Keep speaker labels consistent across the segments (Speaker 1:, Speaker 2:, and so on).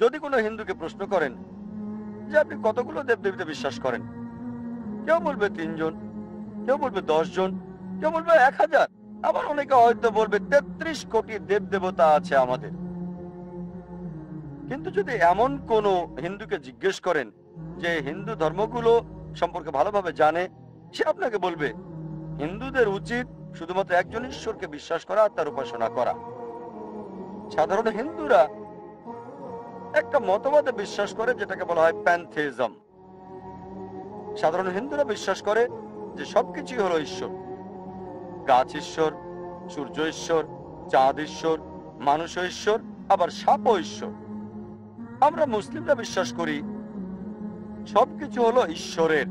Speaker 1: যদি কোনো হিন্দুকে প্রশ্ন করেন যে আপনি কতগুলো দেবদেবীতে বিশ্বাস করেন, কেউ বলবে 3 জন, কেউ বলবে 10 জন, কেউ বলবে 1000, আবার অনেকে হয়তো বলবে 33 কোটি দেবদেবতা আছে আমাদের। কিন্তু যদি এমন কোনো হিন্দুকে জিজ্ঞেস করেন যে হিন্দু ধর্মগুলো সম্পর্কে ভালোভাবে জানে, সে আপনাকে বলবে হিন্দুদের উচিত শুধুমাত্র একজন ঈশ্বরকে বিশ্বাস করা আর তার উপাসনা করা। সাধারণ হিন্দুরা একটা মতবাদে বিশ্বাস করে যেটাকে বলা হয় প্যানথেইজম। সাধারণ হিন্দুরা বিশ্বাস করে যে সবকিছুই হলো ঈশ্বর। গাছ ঈশ্বর, সূর্য ঈশ্বর, চাঁদ ঈশ্বর, মানুষ ঈশ্বর, আবার সাপও ঈশ্বর। আমরা মুসলিমরা বিশ্বাস করি সবকিছু হলো ঈশ্বরের।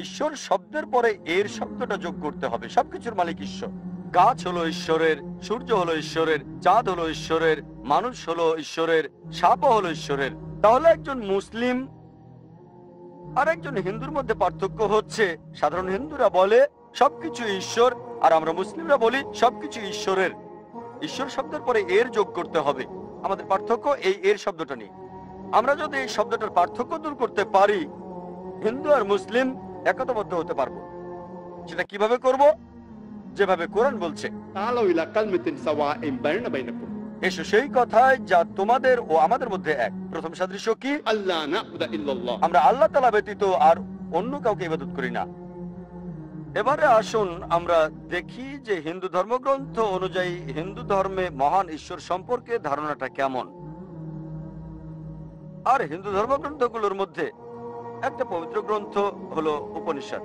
Speaker 1: ঈশ্বর শব্দের পরে এর শব্দটা যোগ করতে হবে। সবকিছুর মালিক ঈশ্বর। গাছ হলো ঈশ্বরের, সূর্য হলো ঈশ্বরের, চাঁদ হলো ঈশ্বরের, মানুষ হলো ঈশ্বরের, সাপও হলো ঈশ্বরের। তাহলে একজন মুসলিম আর একজন হিন্দুর মধ্যে পার্থক্য হচ্ছে, সাধারণ হিন্দুরা বলে সবকিছু ঈশ্বর, আর আমরা মুসলিমরা বলি সবকিছু ঈশ্বরের। ঈশ্বর শব্দের পরে এর যোগ করতে হবে। আমাদের পার্থক্য এই এর শব্দটা নিয়ে। আমরা যদি এই শব্দটার পার্থক্য দূর করতে পারি, হিন্দু আর মুসলিম একতাবদ্ধ হতে পারবো। সেটা কিভাবে করব? যেভাবে কোরআন বলছে, এসো সেই কথায় যা তোমাদের ও আমাদের মধ্যে এক। প্রথম সাদৃশ্য কি? আমরা আল্লাহ তাআলা ব্যতীত আর অন্য কাউকে ইবাদত করি না। এবারে আসুন আমরা দেখি যে হিন্দু ধর্মগ্রন্থ অনুযায়ী হিন্দু ধর্মে মহান ঈশ্বর সম্পর্কে ধারণাটা কেমন। আর হিন্দু ধর্মগ্রন্থগুলোর মধ্যে একটা পবিত্র গ্রন্থ হলো উপনিষদ।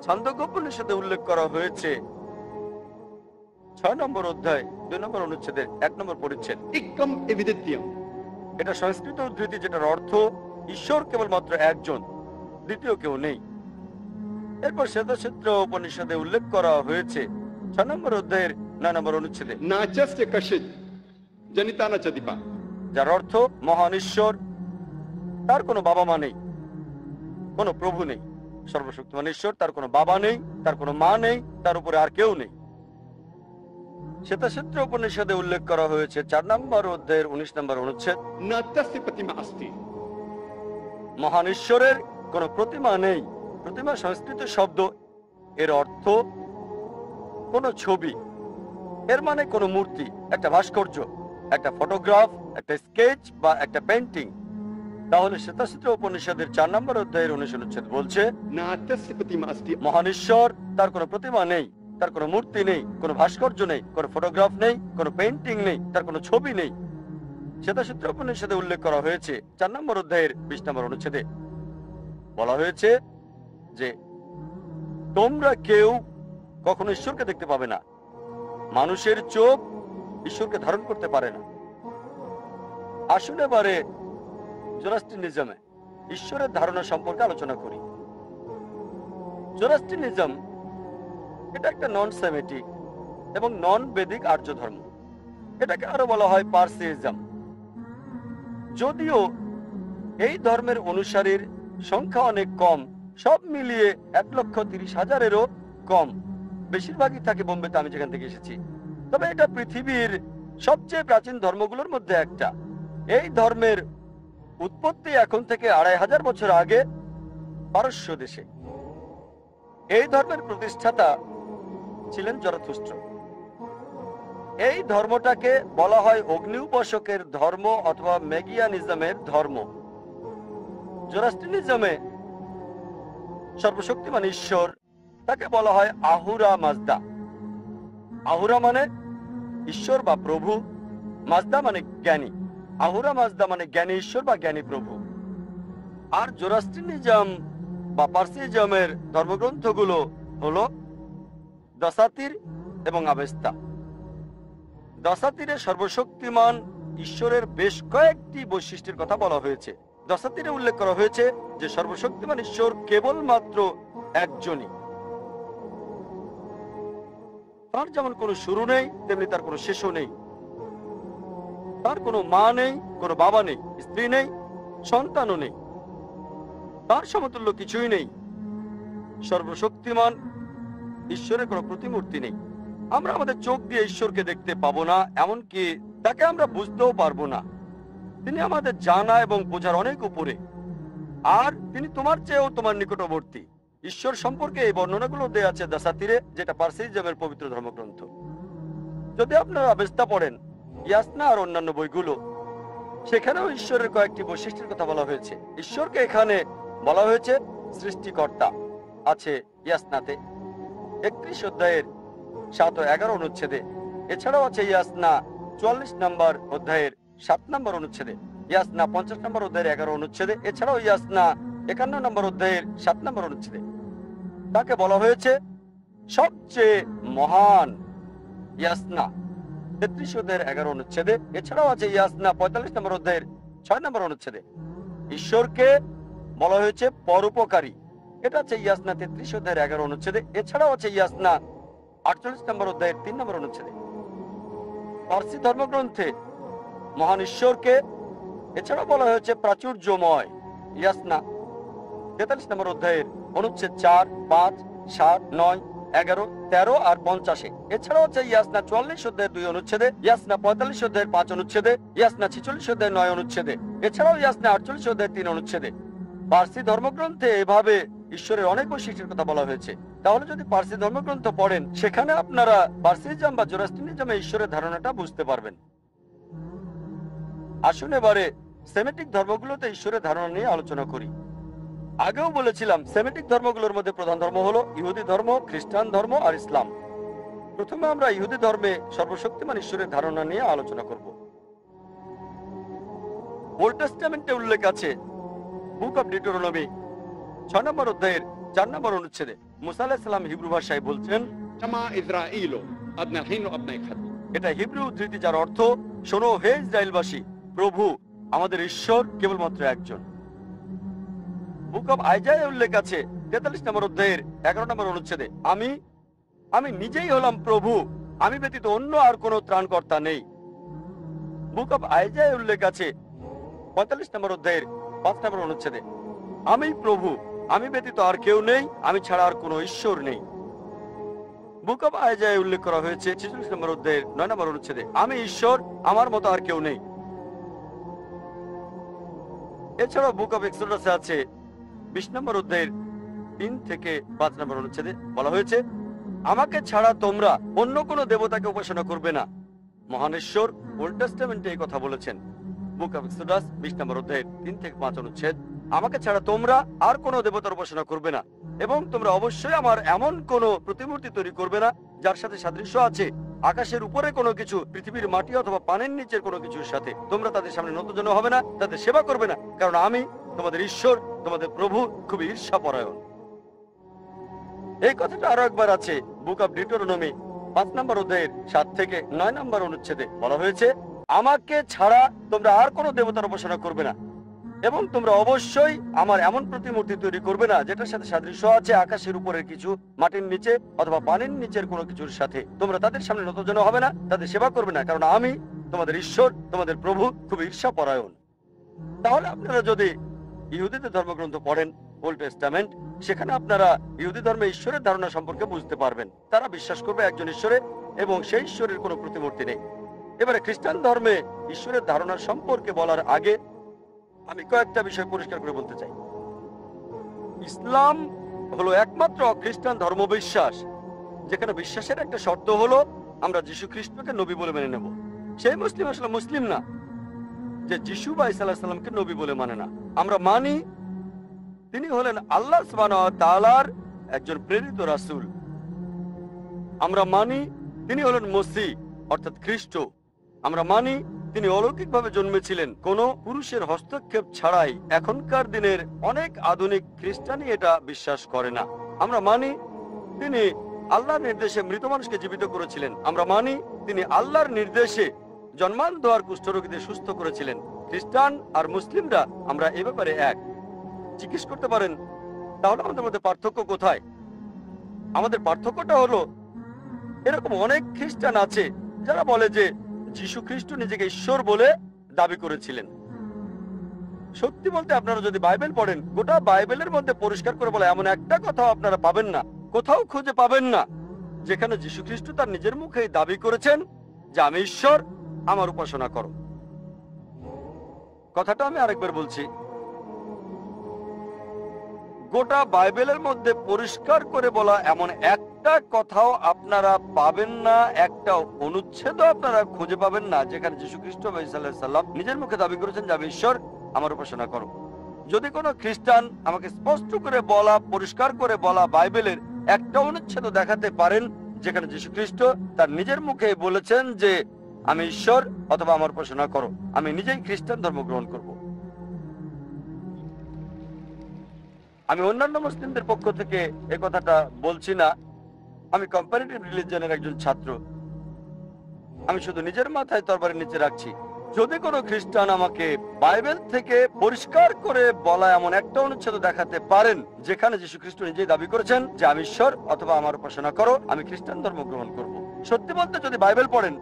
Speaker 1: ছান্দোক্য উপনিষদে উল্লেখ করা হয়েছে 6 নম্বর অধ্যায় 2 নম্বর অনুচ্ছেদের 1 নম্বর পরিচ্ছেদ। এটা সংস্কৃত উদ্ধৃতি, যেটার অর্থ ঈশ্বর কেবলমাত্র একজন, দ্বিতীয় কেউ নেই। এরপর শ্বেতক্ষেত্র উপনিষদে উল্লেখ করা হয়েছে 6 নম্বর অধ্যায়ের 9 নম্বর অনুচ্ছেদে, যার অর্থ মহান ঈশ্বর, তার কোনো বাবা মা নেই, কোনো প্রভু নেই। সর্বশক্তিমান ঈশ্বর, তার কোনো বাবা নেই, তার কোনো মা নেই, তার উপরে আর কেউ নেই। শ্বেতক্ষেত্র উপনিষদে উল্লেখ করা হয়েছে 4 নম্বর অধ্যায়ের 19 নম্বর অনুচ্ছেদ, মহান ঈশ্বরের কোনো প্রতিমা নেই। প্রতিমা সংস্কৃত শব্দ, এর অর্থ কোনো ছবি। এর মানে কোনো মূর্তি, একটা ভাস্কর্য, একটা ফটোগ্রাফ, একটা স্কেচ বা একটা পেন্টিং। তাহলে শ্বেতক্ষেত্র উপনিষদের 4 নম্বর অধ্যায়ের 19 অনুচ্ছেদ বলছে মহান ঈশ্বর, তার কোনো প্রতিমা নেই, তার কোনো মূর্তি নেই, কোনো ভাস্কর্য নেই, কোনো ফটোগ্রাফ নেই, কোনো পেইন্টিং নেই, তার কোনো ছবি নেই। শ্বেতক্ষেত্র উপনিষদে উল্লেখ করা হয়েছে 4 নম্বর অধ্যায়ের 20 নম্বর অনুচ্ছেদে বলা হয়েছে যে তোমরা কেউ কখনো ঈশ্বরকে দেখতে পাবে না। মানুষের চোখ ঈশ্বরকে ধারণ করতে পারে না। আসুন এবারে জোরাস্ট্রিয়ানিজমে ঈশ্বরের ধারণা সম্পর্কে আলোচনা করি। জোরাস্ট্রিয়ানিজম এটা একটা নন সেমেটিক এবং নন বেদিক আর্য ধর্ম। এটাকে আরো বলা হয় পার্সিইজম। যদিও এই ধর্মের অনুসারীর সংখ্যা অনেক কম, সব মিলিয়ে 1,30,000-এরও কম। বেশিরভাগই থাকে বোম্বেতে, আমি যেখান থেকে এসেছি। তবে এটা পৃথিবীর সবচেয়ে প্রাচীন ধর্মগুলোর মধ্যে একটা। এই ধর্মের উৎপত্তি এখন থেকে 2500 বছর আগে পারস্য দেশে। এই ধর্মের প্রতিষ্ঠাতা ছিলেন জরথুস্ট্র। এই ধর্মটাকে বলা হয় অগ্নি উপাসকের ধর্ম অথবা মেগিয়ানিজমের ধর্ম। জোরাস্ট্রিয়ানিজমে সর্বশক্তিমান ঈশ্বর, তাকে বলা হয় আহুরা মাজদা। আহুরা মানে ঈশ্বর বা প্রভু, মাজদা মানে জ্ঞানী। আহুরা মাজদা মানে জ্ঞানী ঈশ্বর বা জ্ঞানী প্রভু। আর জোরাস্ট্রিয়ানিজম বা পার্সিজমের ধর্মগ্রন্থগুলো হলো দশাতির এবং আবেস্তা। দশাতিরে সর্বশক্তিমান ঈশ্বরের বেশ কয়েকটি বৈশিষ্ট্যের কথা বলা হয়েছে। দশাতিরে উল্লেখ করা হয়েছে যে সর্বশক্তিমান ঈশ্বর কেবলমাত্র একজনই। তার যেমন কোনো শুরু নেই, তেমনি তার কোনো শেষও নেই। তার কোনো মা নেই, কোনো বাবা নেই, স্ত্রী নেই, সন্তানও নেই। তার সমতুল্য কিছুই নেই। সর্বশক্তিমান ঈশ্বরের কোনো প্রতিমূর্তি নেই। আমরা আমাদের চোখ দিয়ে ঈশ্বরকে দেখতে পাবো না, এমনকি তাকে আমরা বুঝতেও পারবো না। তিনি আমাদের জানা এবং বোঝার অনেক উপরে, আর তিনি তোমার চেয়েও তোমার নিকটবর্তী। ঈশ্বর সম্পর্কে এই বর্ণনাগুলো দেয়া আছে দাসাতিরে, যেটা পার্সিজমের পবিত্র ধর্মগ্রন্থ। যদি আপনারা আবেস্তা পড়েন, ইয়াসনা আর অন্যান্য বইগুলো, সেখানেও ঈশ্বরের কয়েকটি বৈশিষ্ট্যের কথা বলা হয়েছে। ঈশ্বরকে এখানে বলা হয়েছে সৃষ্টিকর্তা, আছে ইয়াসনাতে 31 অধ্যায়ের 7 ও 11 অনুচ্ছেদে। এছাড়াও আছে ইয়াসনা 44 নম্বর অধ্যায়ের 7 নম্বর অনুচ্ছেদে, ইয়াসনা 50 নম্বর অধ্যায়ের 11 অনুচ্ছেদে, এছাড়াও ইয়াসনা 51 নম্বর অধ্যায়ের 7 নম্বর অনুচ্ছেদে। তাকে বলা হয়েছে সবচেয়ে মহান, ইয়াসনা 33 অধ্যায়ের 11 অনুচ্ছেদে। এছাড়াও আছে ইয়াসনা 45 নম্বর অধ্যায়ের 6 নম্বর অনুচ্ছেদে। ঈশ্বরকে বলা হয়েছে পরোপকারী, এটা আছে ইয়াসনা 33 অধ্যায়ের 11 অনুচ্ছেদে। এছাড়াও আছে ইয়াসনা 48 নম্বর অধ্যায়ের 3 নম্বর অনুচ্ছেদে। পার্সি ধর্মগ্রন্থে মহান ঈশ্বরকে এছাড়াও বলা হয়েছে প্রাচুর্যময়, ইয়াসনা 43 নম্বর অধ্যায়ের অনুচ্ছেদ 4, 5, 7, 9, 11, 13 আর 50। এছাড়াও আছে ইয়াসনা 44 অধ্যায়ের 2 অনুচ্ছেদে, ইয়াসনা 45 অধ্যায়ের 5 অনুচ্ছেদে, ইয়াসনা 46 অধ্যায়ের 9 অনুচ্ছেদে, এছাড়াও ইয়াসনা 48 অধ্যায়ের 3 অনুচ্ছেদে। পার্সি ধর্মগ্রন্থে এভাবে ঈশ্বরের অনেক বৈশিষ্ট্যের কথা বলা হয়েছে। তাহলে যদি পার্সি ধর্মগ্রন্থ পড়েন, সেখানে আপনারা পার্সিজম বা জোরাস্ট্রিয়ানিজমে ঈশ্বরের ধারণাটা বুঝতে পারবেন। আসুন এবারে সেমেটিক ধর্মগুলোতে ঈশ্বরের ধারণা নিয়ে আলোচনা করি। আগেও বলেছিলাম, সেমেটিক ধর্মগুলোর মধ্যে প্রধান ধর্ম হলো ইহুদি ধর্ম, খ্রিস্টান ধর্ম আর ইসলাম। প্রথমে আমরা ইহুদি ধর্মে সর্বশক্তিমান ঈশ্বরের ধারণা নিয়ে আলোচনা করব। ওল্ড টেস্টামেন্টে উল্লেখ আছে, বুক অফ ডিউটেরোনমি 6 নম্বর অধ্যায়ের 4 নম্বর অনুচ্ছেদে মুসা আলাইহিস সালাম হিব্রু ভাষায় বলছেন, এটা হিব্রু উদ্ধৃতি, যার অর্থ, শোনো হে ইসরায়েলবাসী, প্রভু আমাদের ঈশ্বর কেবলমাত্র একজন। বুক অফ আইজায় উল্লেখ আছে 43 নম্বর অধ্যায়ের 11 নম্বর অনুচ্ছেদে, আমি নিজেই হলাম প্রভু, আমি ব্যতীত অন্য আর কোনো ত্রাণকর্তা নেই। বুক অফ আইজায় উল্লেখ আছে 45 নম্বর অধ্যায়ের 5 নম্বর অনুচ্ছেদে, আমি প্রভু, আমি ব্যতীত আর কেউ নেই, আমি ছাড়া আর কোনো ঈশ্বর নেই। বুক অফ আইজায় উল্লেখ করা হয়েছে 46 নম্বর অধ্যায়ের 9 নম্বর অনুচ্ছেদে, আমি ঈশ্বর, আমার মতো আর কেউ নেই। এছাড়াও বুক অফ এক্সোডাসে আছে 20 নম্বর অধ্যায়ের 3 থেকে 5 নম্বর অনুচ্ছেদে বলা হয়েছে, আমাকে ছাড়া তোমরা অন্য কোনো দেবতাকে উপাসনা করবে না। মহান ঈশ্বর ওল্ড টেস্টামেন্টে এই কথা বলেছেন। বুক অফ এক্সোডাস 20 নম্বর অধ্যায়ের 3 থেকে 5 অনুচ্ছেদ, আমাকে ছাড়া তোমরা আর কোনো দেবতার উপাসনা করবে না, এবং তোমরা অবশ্যই আমার এমন কোনো প্রতিমূর্তি তৈরি করবে না যার সাথে সাদৃশ্য আছে আকাশের উপরে কোনো কিছু, পৃথিবীর মাটি অথবা পানির নিচের কোনো কিছুর সাথে। তোমরা তাদের সামনে নতজন হবে না, তাদের সেবা করবে না, কারণ আমি তোমাদের ঈশ্বর, তোমাদের প্রভু খুবই ঈর্ষাপরায়ণ। এই কথাটা আরো একবার আছে বুক অফ ডিউটেরোনমি 5 নম্বর অধ্যায়ের 7 থেকে 9 নম্বর অনুচ্ছেদে বলা হয়েছে, আমাকে ছাড়া তোমরা আর কোনো দেবতার উপাসনা করবে না, এবং তোমরা অবশ্যই আমার এমন প্রতিমূর্তি তৈরি করবে না যেটার সাথে সাদৃশ্য আছে আকাশের উপরের কিছু, মাটির নিচে অথবা পানির নিচের কোনো কিছুর সাথে। তোমরা তাদের সামনে নতজন হবে না, তাদের সেবা করবে না, কারণ আমি তোমাদের ঈশ্বর, তোমাদের প্রভু খুব ঈর্ষাপরায়ণ। তাহলে আপনারা যদি ইহুদিদের ধর্মগ্রন্থ পড়েন, ওল্ড টেস্টামেন্ট, সেখানে আপনারা ইহুদি ধর্মে ঈশ্বরের ধারণা সম্পর্কে বুঝতে পারবেন। তারা বিশ্বাস করবে একজন ঈশ্বরে, এবং সেই ঈশ্বরের কোনো প্রতিমূর্তি নেই। এবারে খ্রিস্টান ধর্মে ঈশ্বরের ধারণা সম্পর্কে বলার আগে আমি কয়েকটা বিষয় পরিষ্কার করে বলতে চাই। ইসলাম হলো একমাত্র খ্রিস্টান ধর্মবিশ্বাস যেখানে বিশ্বাসের একটা শর্ত হলো আমরা যীশু খ্রিস্টকে নবী বলে মেনে নেব। সেই মুসলিম আসলে মুসলিম না যে যীশু বা ঈসা আলাইহিস সালামকে নবী বলে মানে না। আমরা মানি তিনি হলেন আল্লাহ সুবহানাহু ওয়া তাআলার একজন প্রেরিত রাসূল। আমরা মানি তিনি হলেন মসিহ অর্থাৎ খ্রিস্ট। আমরা মানি তিনি অলৌকিকভাবে জন্মেছিলেন কোনো পুরুষের হস্তক্ষেপ ছাড়াই। এখনকার দিনের অনেক আধুনিক খ্রিস্টানই এটা বিশ্বাস করে না। আমরা মানি তিনি আল্লাহর নির্দেশে মৃত মানুষকে জীবিত করেছিলেন। আমরা মানি তিনি আল্লাহর নির্দেশে জন্মান্ধ আর কুষ্ঠরোগীদের সুস্থ করেছিলেন। খ্রিস্টান আর মুসলিমরা আমরা এ ব্যাপারে এক। জিজ্ঞেস করতে পারেন, তাহলে আমাদের মধ্যে পার্থক্য কোথায়? আমাদের পার্থক্যটা হলো, এরকম অনেক খ্রিস্টান আছে যারা বলে যে যীশু খ্রিস্ট নিজেকে ঈশ্বর বলে দাবি করেছিলেন। সত্যি বলতে আপনারা যদি বাইবেল পড়েন, গোটা বাইবেলের মধ্যে পরিষ্কার করে বলে এমন একটা কথাও আপনারা পাবেন না, কোথাও খুঁজে পাবেন না যেখানে যীশু খ্রিস্ট তার নিজের মুখেই দাবি করেছেন যে আমি ঈশ্বর, আমার উপাসনা করো। কথাটা আমি আরেকবার বলছি, গোটা বাইবেলের মধ্যে পরিষ্কার করে বলা এমন একটা কথাও আপনারা পাবেন না, একটা অনুচ্ছেদও আপনারা খুঁজে পাবেন না যেখানে যীশু খ্রিস্ট বা ঈসা আলাইহিস সালাম নিজের মুখে দাবি করেছেন যে আমি ঈশ্বর, আমার উপাসনা করো। যদি কোনো খ্রিস্টান আমাকে স্পষ্ট করে বলা, পরিষ্কার করে বলা বাইবেলের একটা অনুচ্ছেদ দেখাতে পারেন যেখানে যীশু খ্রিস্ট তার নিজের মুখে বলেছেন যে আমি ঈশ্বর অথবা আমার উপাসনা করো, আমি নিজেই খ্রিস্টান ধর্ম গ্রহণ করব। আমি অন্যান্য মুসলিমদের পক্ষ থেকে এ কথাটা বলছি না, আমি কম্পারেটিভ রিলিজিয়নের একজন ছাত্র, আমি শুধু নিজের মাথায় তরবারের নিচে রাখছি। যদি কোনো খ্রিস্টান আমাকে বাইবেল থেকে পরিষ্কার করে বলা এমন একটা অনুচ্ছেদ দেখাতে পারেন যেখানে যীশু খ্রিস্ট নিজেই দাবি করেছেন যে আমি ঈশ্বর অথবা আমার উপাসনা করো, আমি খ্রিস্টান ধর্ম গ্রহণ করব। সত্যি বলতে যদি বাইবেল পড়েন,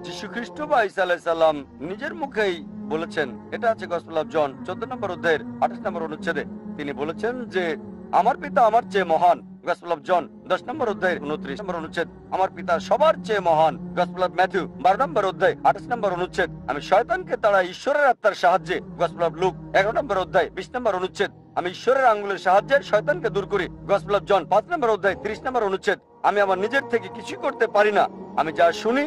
Speaker 1: যীশু খ্রিস্ট বা ঈসা আলাইহিস সালাম নিজের মুখেই বলেছেন, এটা আছে গসপেল অফ জন 14 নম্বর অধ্যায়ের 28 নম্বর অনুচ্ছেদে। তিনি বলেছেন যে আমার পিতা আমার চেয়ে মহান, গসপেল অফ জন 10 নম্বর অধ্যায়ের 29 নম্বর অনুচ্ছেদ। আমার পিতা সবার চেয়ে মহান, গসপেল অফ ম্যাথিউ 12 নম্বর অধ্যায় 28 নম্বর অনুচ্ছেদ। আমি শয়তানকে তাড়াই ঈশ্বরের আত্মার সাহায্যে, গসপেল অফ লুক 11 নম্বর অধ্যায় 20 নম্বর অনুচ্ছেদ। আমি ঈশ্বরের আঙ্গুলের সাহায্যে শয়তানকে দূর করি, গসপেল অফ জন 5 নম্বর অধ্যায় 30 নম্বর অনুচ্ছেদ। আমি আমার নিজের থেকে কিছুই করতে পারি না, আমি যা শুনি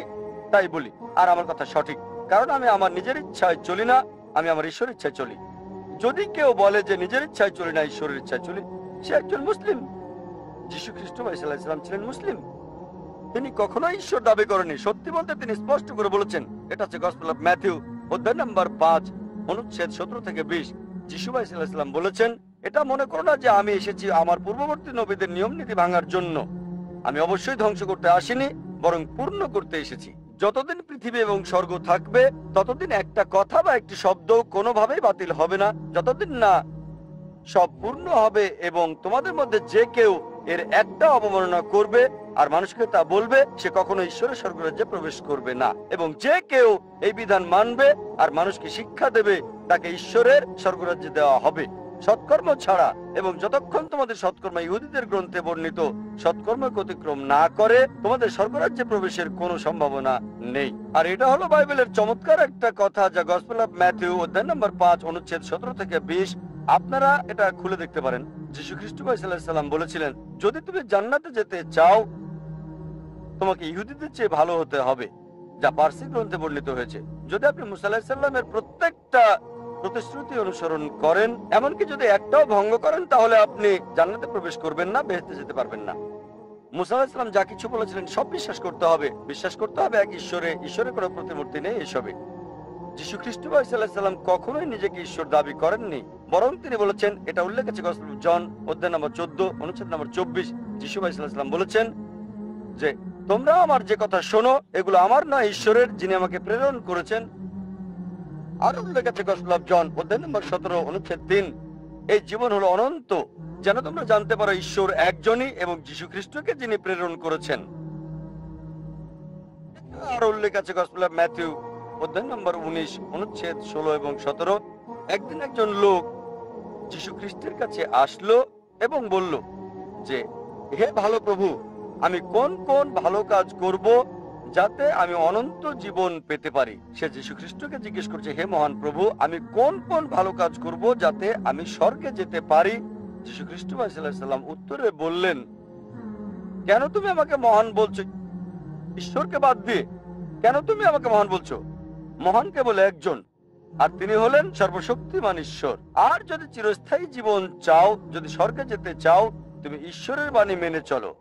Speaker 1: তাই বলি, আর আমার কথা সঠিক, কারণ আমি আমার নিজের ইচ্ছায় চলি না, আমি আমার ঈশ্বরের ইচ্ছায় চলি। যদি কেউ বলে যে নিজের ইচ্ছায় চলি না, ঈশ্বরের ইচ্ছায় চলি, সে একজন মুসলিম। যীশু খ্রিস্ট বা ঈসা আলাইহিস সালাম ছিলেন মুসলিম, তিনি কখনোই ঈশ্বর দাবি করেননি। সত্যি বলতে তিনি স্পষ্ট করে বলেছেন, এটা হচ্ছে গসপেল অফ ম্যাথিউ অধ্যায় নম্বর 5 অনুচ্ছেদ 17 থেকে 20। যীশু বা ঈসা আলাইহিস সালাম বলেছেন, এটা মনে করো না যে আমি এসেছি আমার পূর্ববর্তী নবীদের নিয়ম নীতি ভাঙার জন্য, আমি অবশ্যই ধ্বংস করতে আসিনি, বরং পূর্ণ করতে এসেছি। যতদিন পৃথিবী এবং স্বর্গ থাকবে ততদিন একটা কথা বা একটি শব্দ কোনোভাবেই বাতিল হবে না, যতদিন না সব পূর্ণ হবে। এবং তোমাদের মধ্যে যে কেউ এর একটা অবমাননা করবে আর মানুষকে তা বলবে, সে কখনো ঈশ্বরের স্বর্গরাজ্যে প্রবেশ করবে না। এবং যে কেউ এই বিধান মানবে আর মানুষকে শিক্ষা দেবে, তাকে ঈশ্বরের স্বর্গরাজ্যে দেওয়া হবে সৎকর্ম ছাড়া। এবং যতক্ষণ তোমাদের সৎকর্ম ইহুদিদের গ্রন্থে বর্ণিত সৎকর্মকে অতিক্রম না করে, তোমাদের স্বর্গরাজ্যে প্রবেশের কোনো সম্ভাবনা নেই। আর এটা হলো বাইবেলের চমৎকার একটা কথা, যা গসপেল অফ ম্যাথিউ অধ্যায় নম্বর 5 অনুচ্ছেদ 17 থেকে 20। আপনারা এটা খুলে দেখতে পারেন। যীশু খ্রিস্ট বা ঈসা আলাইহিস সালাম বলেছিলেন, যদি তুমি জান্নাতে যেতে চাও, তোমাকে ইহুদিদের চেয়ে ভালো হতে হবে, যা পার্সি গ্রন্থে বর্ণিত হয়েছে। যদি আপনি মুসা আলাইহিস সালামের প্রত্যেকটা প্রতিশ্রুতি অনুসরণ করেন, এমনকি যদি একটাও ভঙ্গ করেন, তাহলে আপনি জান্নাতে প্রবেশ করবেন না, বেহেশতে যেতে পারবেন না। মুসা আলাইহিস সালাম যা কিছু বলেছিলেন সব বিশ্বাস করতে হবে। বিশ্বাস করতে হবে এক ঈশ্বরে, ঈশ্বরের কোনো প্রতিমূর্তি নেই, এসবে। যীশু খ্রিস্ট বা ঈসা আলাইহিস সালাম কখনোই নিজেকে ঈশ্বর দাবি করেননি, বরং তিনি বলেছেন, এটা উল্লেখ আছে গসপেল অফ জন অধ্যায় নম্বর 14 অনুচ্ছেদ নম্বর 24। যীশু বা ঈসা আলাইহিস সালাম বলেছেন যে তোমরা আমার যে কথা শোনো, এগুলো আমার নয়, ঈশ্বরের, যিনি আমাকে প্রেরণ করেছেন। আর উল্লেখ আছে গসপেল অফ জন অধ্যায় নম্বর 17 অনুচ্ছেদ 3, এই জীবন হলো অনন্ত, যেন তোমরা জানতে পারো ঈশ্বর একজনই এবং যীশু খ্রিস্টকে যিনি প্রেরণ করেছেন। আর উল্লেখ আছে গসপেল অফ ম্যাথিউ অধ্যায় নম্বর 19 অনুচ্ছেদ 16 এবং 17। একদিন একজন লোক যীশু খ্রিস্টের কাছে আসলো এবং বলল যে, হে ভালো প্রভু, আমি কোন কোন ভালো কাজ করব যাতে আমি অনন্ত জীবন পেতে পারি? সে যীশু খ্রিস্টকে জিজ্ঞেস করছে, হে মহান প্রভু, আমি কোন কোন ভালো কাজ করব যাতে আমি স্বর্গে যেতে পারি? যীশু খ্রিস্ট সাল্লাল্লাহু আলাইহি সাল্লাম উত্তরে বললেন, কেন তুমি আমাকে মহান বলছো ঈশ্বরকে বাদ দিয়ে? কেন তুমি আমাকে মহান বলছো? মহান কেবল একজন, আর তিনি হলেন সর্বশক্তিমান ঈশ্বর। আর যদি চিরস্থায়ী জীবন চাও, যদি স্বর্গে যেতে চাও, তুমি ঈশ্বরের বাণী মেনে চলো।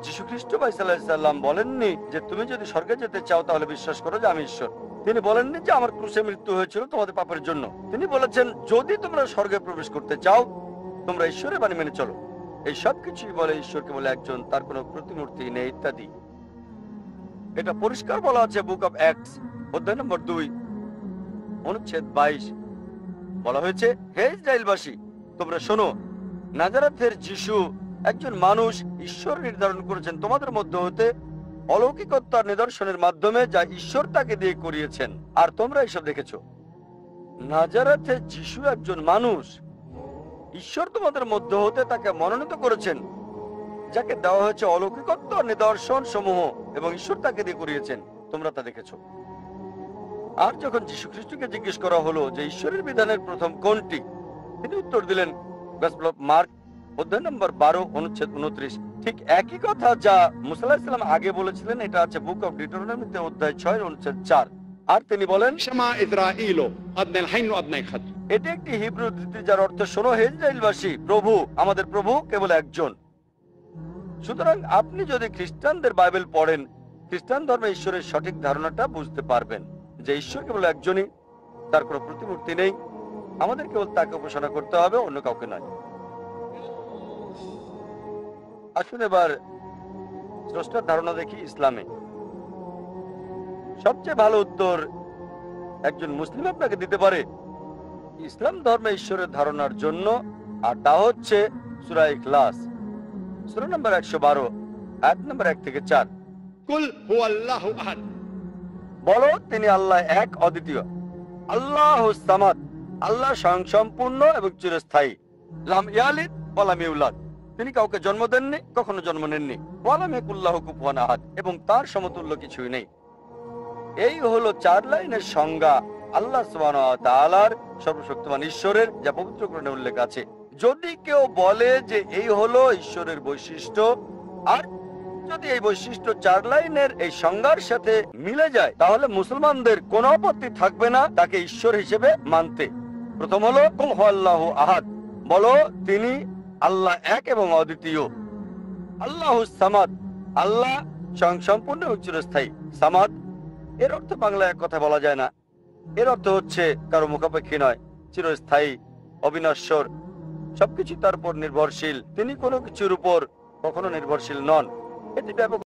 Speaker 1: যীশু খ্রিস্ট সাল্লাল্লাহু আলাইহি সাল্লাম বলেননি যে তুমি যদি স্বর্গে যেতে চাও তাহলে বিশ্বাস করো যে আমি ঈশ্বর। তিনি বলেননি যে আমার ক্রুশে মৃত্যু হয়েছিল তোমাদের পাপের জন্য। তিনি বলেছেন, যদি তোমরা স্বর্গে প্রবেশ করতে চাও, তোমরা ঈশ্বরের বাণী মেনে চলো। এই সব কিছুই বলে ঈশ্বরকে বলে একজন, তার কোনো প্রতিমূর্তি নেই, ইত্যাদি। এটা পরিষ্কার বলা আছে বুক অফ অ্যাক্টস অধ্যায় নম্বর 2 অনুচ্ছেদ 22। বলা হয়েছে, হে ইসরায়েলবাসী, তোমরা শোনো, নাজারেথের যিশু একজন মানুষ ঈশ্বর নির্ধারণ করেছেন তোমাদের মধ্যে হতে অলৌকিকতার নিদর্শনের মাধ্যমে, যা ঈশ্বর তাকে দিয়ে করিয়েছেন, আর তোমরা এসব দেখেছো। নাজারেথের যিশু একজন মানুষ, ঈশ্বর তোমাদের মধ্যে হতে তাকে মনোনীত করেছেন, যাকে দেওয়া হয়েছে অলৌকিকত্ব নিদর্শন সমূহ, এবং ঈশ্বর তাকে দিয়ে করিয়েছেন, তোমরা তা দেখেছো। আর যখন যীশু খ্রিস্টকে জিজ্ঞেস করা হলো যে ঈশ্বরের বিধানের প্রথম কোনটি, তিনি উত্তর দিলেন গসপেল অফ মার্ক অধ্যায় নম্বর 12 অনুচ্ছেদ 29। ঠিক একই কথা যা মুসা আলাইহিস সালাম আগে বলেছিলেন, এটা আছে বুক অফ ডিউটেরোনমিতে অধ্যায় 6 অনুচ্ছেদ 4। আর তিনি বলেন,
Speaker 2: שמע ইসরাঈল আদনাল হাইন আদনাই খাদ।
Speaker 1: এটি একটি হিব্রু উদ্ধৃতি যার অর্থ, শোনো হে ইসরাইলবাসী, প্রভু আমাদের প্রভু কেবল একজন। সুতরাং আপনি যদি খ্রিস্টানদের বাইবেল পড়েন, খ্রিস্টান ধর্মে ঈশ্বরের সঠিক ধারণাটা বুঝতে পারবেন যে ঈশ্বর কেবল একজনই, তার কোনো প্রতিমূর্তি নেই, আমাদের কেবল তাকে উপাসনা করতে হবে, অন্য কাউকে নয়। আসুন এবার স্রষ্টার ধারণা দেখি ইসলামে। সবচেয়ে ভালো উত্তর একজন মুসলিম আপনাকে দিতে পারে ইসলাম ধর্মে ঈশ্বরের ধারণার জন্য, আর তা হচ্ছে সূরা ইখলাস, সূরা নম্বর 112 আয়াত নম্বর 1 থেকে 4।
Speaker 2: কুল হুয়াল্লাহু আহাদ।
Speaker 1: বলো তিনি আল্লাহ এক, অদ্বিতীয়। আল্লাহুস সামাদ, আল্লাহ স্বয়ংসম্পূর্ণ এবং চিরস্থায়ী। লাম ইয়ালিদ ওয়া লাম ইউলাদ, তিনি কাউকে জন্ম দেননি, কখনো জন্ম নেননি। ওয়া লাম ইয়াকুল্লাহু কুফুয়ান আহাদ, এবং তার সমতুল্য কিছুই নেই। এই হলো 4 লাইনের সংজ্ঞা আল্লাহ সুবহানাহু ওয়া তাআলার, সর্বশক্তিমান ঈশ্বরের, যা পবিত্র কোরআনে উল্লেখ আছে। যদি কেউ বলে যে এই হলো ঈশ্বরের বৈশিষ্ট্য, আর যদি এই বৈশিষ্ট্য 4 লাইনের এই সংজ্ঞার সাথে মিলে যায়, তাহলে মুসলমানদের কোনো আপত্তি থাকবে না তাকে ঈশ্বর হিসেবে মানতে। প্রথম হলো কুল হুয়াল্লাহু আহাদ, বলো তিনি আল্লাহ এক এবং অদ্বিতীয়। আল্লাহুস সামাদ, আল্লাহ স্বয়ংসম্পূর্ণ এবং চিরস্থায়ী। সামাদ এর অর্থ বাংলায় এক কথা বলা যায় না, এর অর্থ হচ্ছে কারো মুখাপেক্ষী নয়, চিরস্থায়ী, অবিনশ্বর, সবকিছু তার উপর নির্ভরশীল, তিনি কোনো কিছুর উপর কখনো নির্ভরশীল নন। এটি ব্যাপক